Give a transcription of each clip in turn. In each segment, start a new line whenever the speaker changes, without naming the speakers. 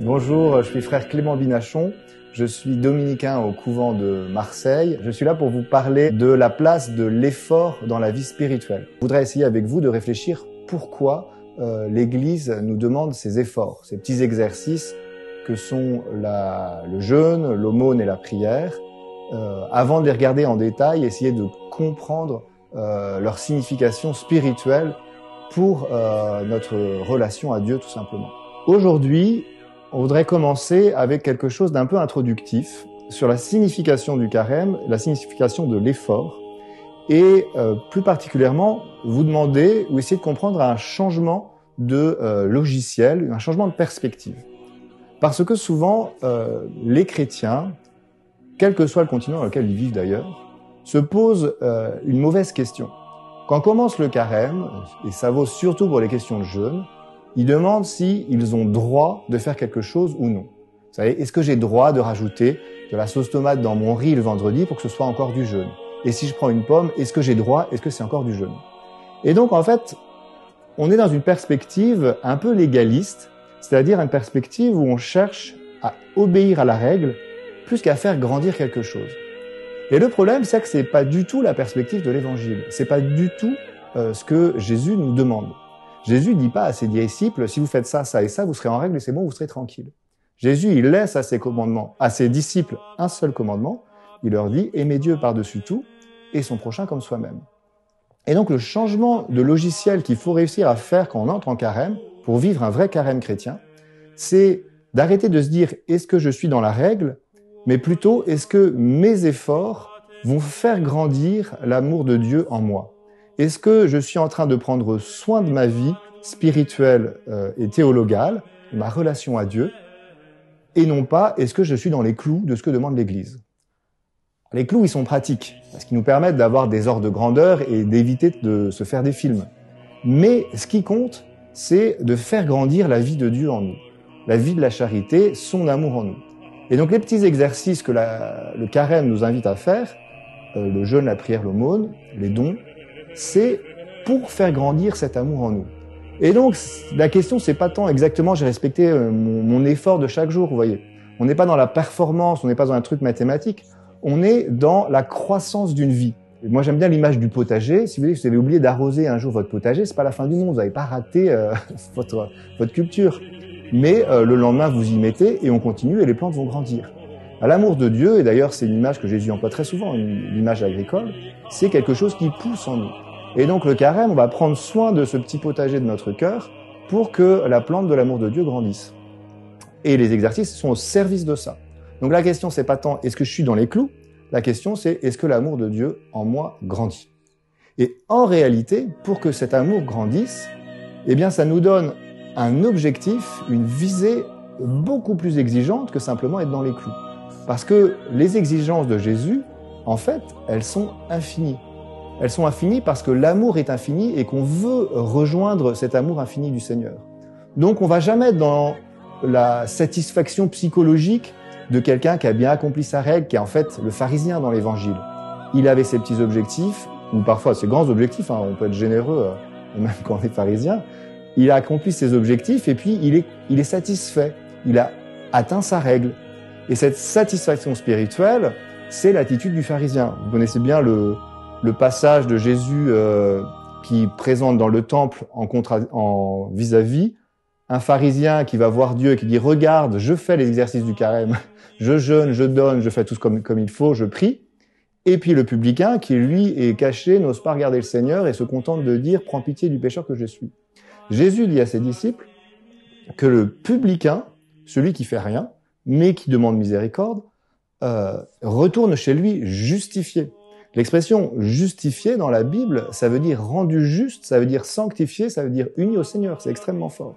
Bonjour, je suis frère Clément Binachon, je suis dominicain au couvent de Marseille. Je suis là pour vous parler de la place de l'effort dans la vie spirituelle. Je voudrais essayer avec vous de réfléchir pourquoi l'Église nous demande ces efforts, ces petits exercices que sont le jeûne, l'aumône et la prière. Avant de les regarder en détail, essayer de comprendre leur signification spirituelle pour notre relation à Dieu tout simplement. Aujourd'hui, on voudrait commencer avec quelque chose d'un peu introductif sur la signification du carême, la signification de l'effort, et plus particulièrement vous demander ou essayer de comprendre un changement de logiciel, un changement de perspective. Parce que souvent, les chrétiens, quel que soit le continent dans lequel ils vivent d'ailleurs, se posent une mauvaise question. Quand commence le carême, et ça vaut surtout pour les questions de jeûne, ils demandent s'ils ont droit de faire quelque chose ou non. Vous savez, est-ce que j'ai droit de rajouter de la sauce tomate dans mon riz le vendredi pour que ce soit encore du jeûne? Et si je prends une pomme, est-ce que j'ai droit? Est-ce que c'est encore du jeûne? Et donc, en fait, on est dans une perspective un peu légaliste, c'est-à-dire une perspective où on cherche à obéir à la règle plus qu'à faire grandir quelque chose. Et le problème, c'est que c'est pas du tout la perspective de l'évangile. C'est pas du tout ce que Jésus nous demande. Jésus dit pas à ses disciples, si vous faites ça, ça et ça, vous serez en règle et c'est bon, vous serez tranquille. Jésus, il laisse à ses disciples un seul commandement. Il leur dit, aimez Dieu par-dessus tout et son prochain comme soi-même. Et donc, le changement de logiciel qu'il faut réussir à faire quand on entre en carême, pour vivre un vrai carême chrétien, c'est d'arrêter de se dire, est-ce que je suis dans la règle? Mais plutôt, est-ce que mes efforts vont faire grandir l'amour de Dieu en moi? Est-ce que je suis en train de prendre soin de ma vie spirituelle et théologale, de ma relation à Dieu, et non pas est-ce que je suis dans les clous de ce que demande l'Église? Les clous, ils sont pratiques, parce qu'ils nous permettent d'avoir des ordres de grandeur et d'éviter de se faire des films. Mais ce qui compte, c'est de faire grandir la vie de Dieu en nous, la vie de la charité, son amour en nous. Et donc les petits exercices que le carême nous invite à faire, le jeûne, la prière, l'aumône, les dons, c'est pour faire grandir cet amour en nous. Et donc, la question, c'est pas tant exactement j'ai respecté mon effort de chaque jour, vous voyez. On n'est pas dans la performance, on n'est pas dans un truc mathématique, on est dans la croissance d'une vie. Et moi, j'aime bien l'image du potager. Si vous avez oublié d'arroser un jour votre potager, c'est pas la fin du monde, vous n'avez pas raté votre culture. Mais le lendemain, vous y mettez et on continue et les plantes vont grandir. L'amour de Dieu, et d'ailleurs c'est une image que Jésus emploie très souvent, une image agricole, c'est quelque chose qui pousse en nous. Et donc le carême, on va prendre soin de ce petit potager de notre cœur pour que la plante de l'amour de Dieu grandisse. Et les exercices sont au service de ça. Donc la question, c'est pas tant est-ce que je suis dans les clous, la question c'est est-ce que l'amour de Dieu en moi grandit. Et en réalité, pour que cet amour grandisse, eh bien ça nous donne un objectif, une visée beaucoup plus exigeante que simplement être dans les clous. Parce que les exigences de Jésus, en fait, elles sont infinies. Elles sont infinies parce que l'amour est infini et qu'on veut rejoindre cet amour infini du Seigneur. Donc on va jamais être dans la satisfaction psychologique de quelqu'un qui a bien accompli sa règle, qui est en fait le pharisien dans l'Évangile. Il avait ses petits objectifs, ou parfois ses grands objectifs, on peut être généreux même quand on est pharisien. Il a accompli ses objectifs et puis il est satisfait. Il a atteint sa règle. Et cette satisfaction spirituelle, c'est l'attitude du pharisien. Vous connaissez bien le passage de Jésus qui présente dans le temple en vis-à-vis un pharisien qui va voir Dieu et qui dit « Regarde, je fais les exercices du carême, je jeûne, je donne, je fais tout comme il faut, je prie. » Et puis le publicain qui, lui, est caché, n'ose pas regarder le Seigneur et se contente de dire « Prends pitié du pécheur que je suis. » Jésus dit à ses disciples que le publicain, celui qui fait rien, mais qui demande miséricorde, retourne chez lui justifié. L'expression justifié dans la Bible, ça veut dire rendu juste, ça veut dire sanctifié, ça veut dire uni au Seigneur, c'est extrêmement fort.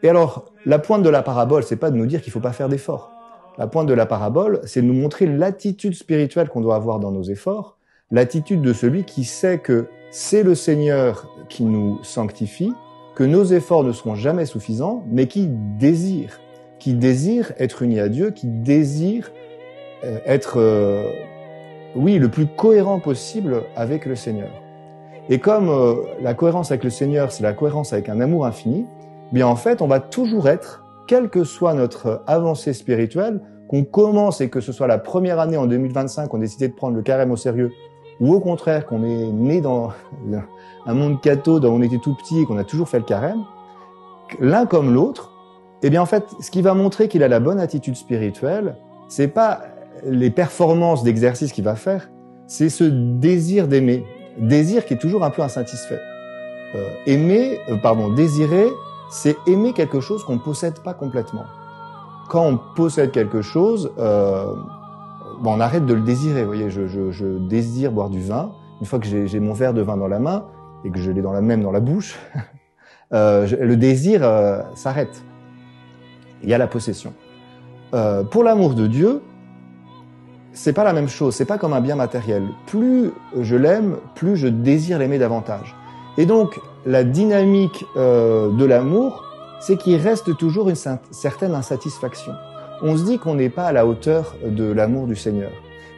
Et alors, la pointe de la parabole, c'est pas de nous dire qu'il faut pas faire d'efforts. La pointe de la parabole, c'est de nous montrer l'attitude spirituelle qu'on doit avoir dans nos efforts, l'attitude de celui qui sait que c'est le Seigneur qui nous sanctifie, que nos efforts ne seront jamais suffisants, mais qui désire être uni à Dieu, qui désire être, le plus cohérent possible avec le Seigneur. Et comme la cohérence avec le Seigneur, c'est la cohérence avec un amour infini, bien en fait, on va toujours être, quelle que soit notre avancée spirituelle, qu'on commence et que ce soit la première année en 2025 qu'on a décidé de prendre le carême au sérieux, ou au contraire qu'on est né dans un monde catho, dont on était tout petit et qu'on a toujours fait le carême, l'un comme l'autre, eh bien en fait, ce qui va montrer qu'il a la bonne attitude spirituelle, c'est pas les performances d'exercice qu'il va faire, c'est ce désir d'aimer. Désir qui est toujours un peu insatisfait. Désirer, c'est aimer quelque chose qu'on ne possède pas complètement. Quand on possède quelque chose, on arrête de le désirer. Vous voyez, je désire boire du vin. Une fois que j'ai mon verre de vin dans la main et que je l'ai dans la bouche, le désir s'arrête. Il y a la possession. Pour l'amour de Dieu, c'est pas la même chose, c'est pas comme un bien matériel. Plus je l'aime, plus je désire l'aimer davantage. Et donc, la dynamique de l'amour, c'est qu'il reste toujours une certaine insatisfaction. On se dit qu'on n'est pas à la hauteur de l'amour du Seigneur.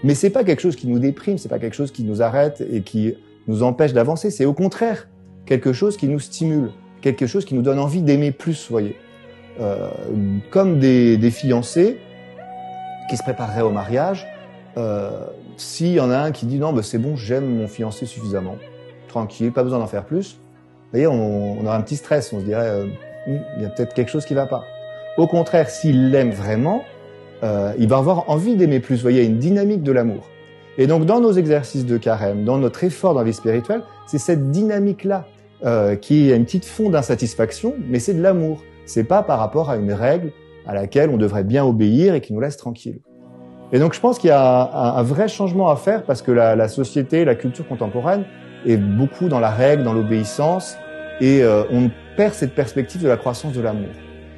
Mais c'est pas quelque chose qui nous déprime, c'est pas quelque chose qui nous arrête et qui nous empêche d'avancer, c'est au contraire quelque chose qui nous stimule, quelque chose qui nous donne envie d'aimer plus, voyez. Comme des fiancés qui se prépareraient au mariage, s'il y en a un qui dit non, c'est bon, j'aime mon fiancé suffisamment, tranquille, pas besoin d'en faire plus, vous voyez, on aura un petit stress, on se dirait il y a peut-être quelque chose qui va pas. Au contraire, s'il l'aime vraiment, il va avoir envie d'aimer plus, vous voyez, il y a une dynamique de l'amour. Et donc dans nos exercices de carême, dans notre effort dans la vie spirituelle, c'est cette dynamique-là qui a une petite fond d'insatisfaction, mais c'est de l'amour. C'est pas par rapport à une règle à laquelle on devrait bien obéir et qui nous laisse tranquilles. Et donc je pense qu'il y a un vrai changement à faire parce que la société, la culture contemporaine est beaucoup dans la règle, dans l'obéissance et on perd cette perspective de la croissance de l'amour.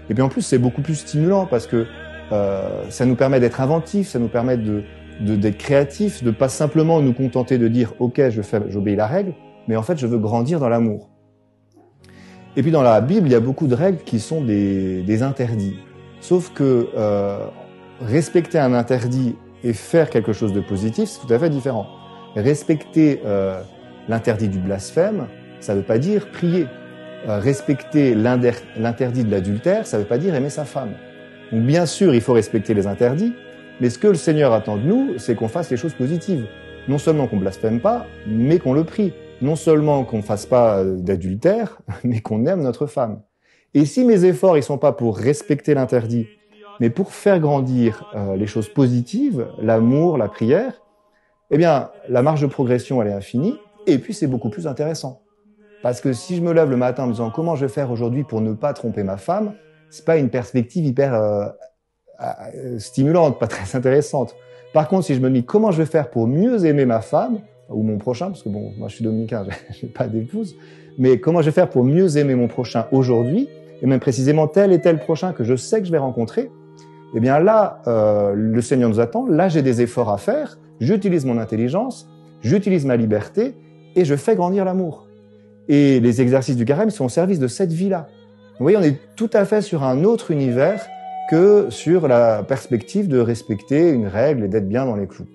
Et puis en plus c'est beaucoup plus stimulant parce que ça nous permet d'être inventifs, ça nous permet d'être créatifs, de pas simplement nous contenter de dire ok j'obéis la règle, mais en fait je veux grandir dans l'amour. Et puis dans la Bible il y a beaucoup de règles qui sont des interdits. Sauf que respecter un interdit et faire quelque chose de positif, c'est tout à fait différent. Respecter l'interdit du blasphème, ça ne veut pas dire prier. Respecter l'interdit de l'adultère, ça ne veut pas dire aimer sa femme. Donc bien sûr, il faut respecter les interdits, mais ce que le Seigneur attend de nous, c'est qu'on fasse les choses positives. Non seulement qu'on blasphème pas, mais qu'on le prie. Non seulement qu'on ne fasse pas d'adultère, mais qu'on aime notre femme. Et si mes efforts ils sont pas pour respecter l'interdit, mais pour faire grandir les choses positives, l'amour, la prière, eh bien, la marge de progression, elle est infinie, et puis c'est beaucoup plus intéressant. Parce que si je me lève le matin en me disant comment je vais faire aujourd'hui pour ne pas tromper ma femme, c'est pas une perspective hyper stimulante, pas très intéressante. Par contre, si je me dis comment je vais faire pour mieux aimer ma femme, ou mon prochain, parce que bon, moi je suis dominicain, j'ai pas d'épouse, mais comment je vais faire pour mieux aimer mon prochain aujourd'hui, et même précisément tel et tel prochain que je sais que je vais rencontrer, eh bien là, le Seigneur nous attend, là j'ai des efforts à faire, j'utilise mon intelligence, j'utilise ma liberté, et je fais grandir l'amour. Et les exercices du carême sont au service de cette vie-là. Vous voyez, on est tout à fait sur un autre univers que sur la perspective de respecter une règle et d'être bien dans les clous.